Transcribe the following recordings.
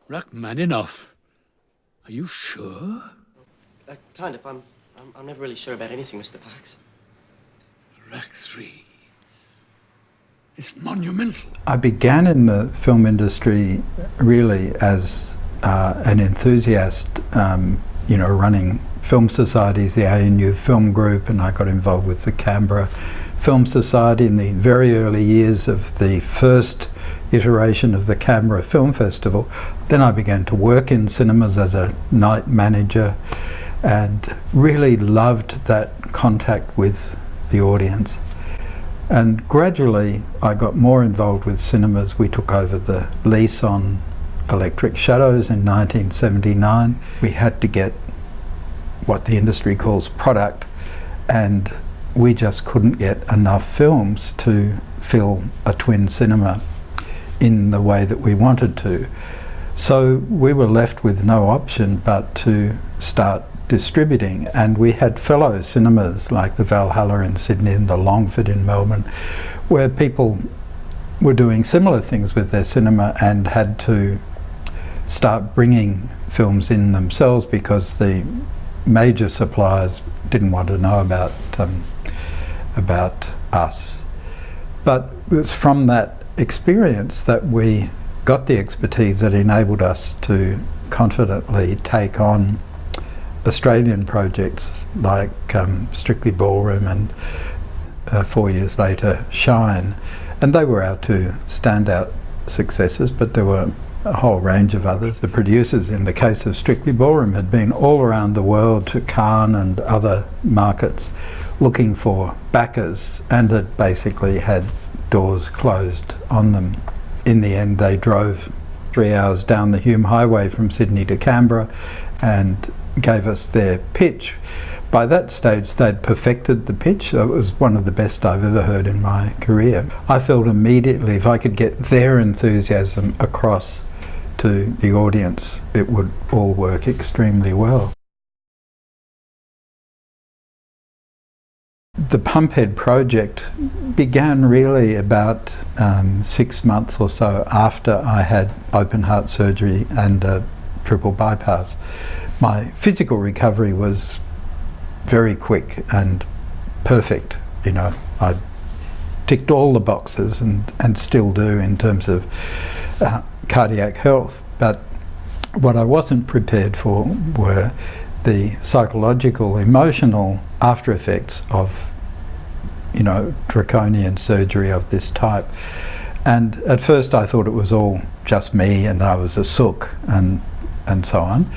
Rachmaninoff. Are you sure? Kind of. I'm never really sure about anything, Mr. Parks. Rach 3. It's monumental. I began in the film industry really as an enthusiast, running film societies, the ANU Film Group, and I got involved with the Canberra Film Society in the very early years of the first iteration of the Canberra Film Festival. Then I began to work in cinemas as a night manager and really loved that contact with the audience. And gradually I got more involved with cinemas. We took over the lease on Electric Shadows in 1979. We had to get what the industry calls product, and we just couldn't get enough films to fill a twin cinema in the way that we wanted to. So we were left with no option but to start distributing, and we had fellow cinemas like the Valhalla in Sydney and the Longford in Melbourne, where people were doing similar things with their cinema and had to start bringing films in themselves because the major suppliers didn't want to know about us. But it was from that experience that we got the expertise that enabled us to confidently take on Australian projects like Strictly Ballroom and 4 years later Shine, and they were our two standout successes, but there were a whole range of others. The producers in the case of Strictly Ballroom had been all around the world to Cannes and other markets looking for backers, and had basically had doors closed on them. In the end they drove 3 hours down the Hume Highway from Sydney to Canberra and gave us their pitch. By that stage they'd perfected the pitch. It was one of the best I've ever heard in my career. I felt immediately if I could get their enthusiasm across to the audience, it would all work extremely well. The Pumphead project began really about 6 months or so after I had open heart surgery and a triple bypass. My physical recovery was very quick and perfect. I ticked all the boxes and still do in terms of cardiac health, but what I wasn't prepared for were the psychological, emotional after effects of draconian surgery of this type. And at first I thought it was all just me and I was a sook and so on.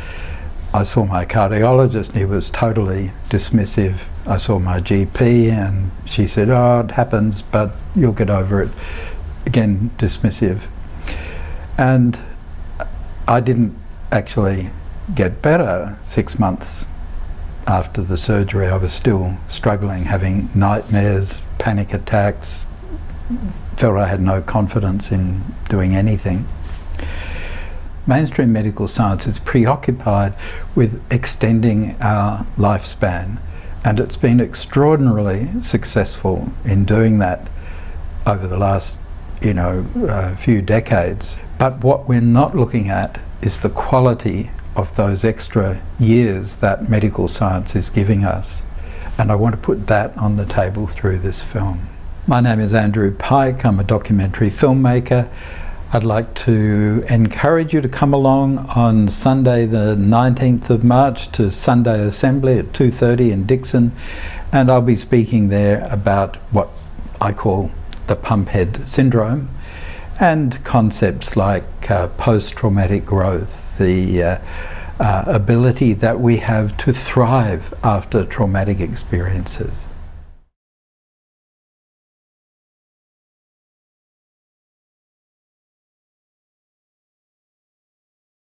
I saw my cardiologist and he was totally dismissive. I saw my GP and she said, "Oh, it happens, but you'll get over it." Again, dismissive. And I didn't actually get better. 6 months after the surgery I was still struggling, having nightmares, panic attacks, felt I had no confidence in doing anything. Mainstream medical science is preoccupied with extending our lifespan, and it's been extraordinarily successful in doing that over the last few decades. But what we're not looking at is the quality of those extra years that medical science is giving us, and I want to put that on the table through this film. My name is Andrew Pike. I'm a documentary filmmaker. I'd like to encourage you to come along on Sunday the 19th of March to Sunday Assembly at 2:30 in Dixon, and I'll be speaking there about what I call the Pumphead syndrome and concepts like post-traumatic growth, the ability that we have to thrive after traumatic experiences.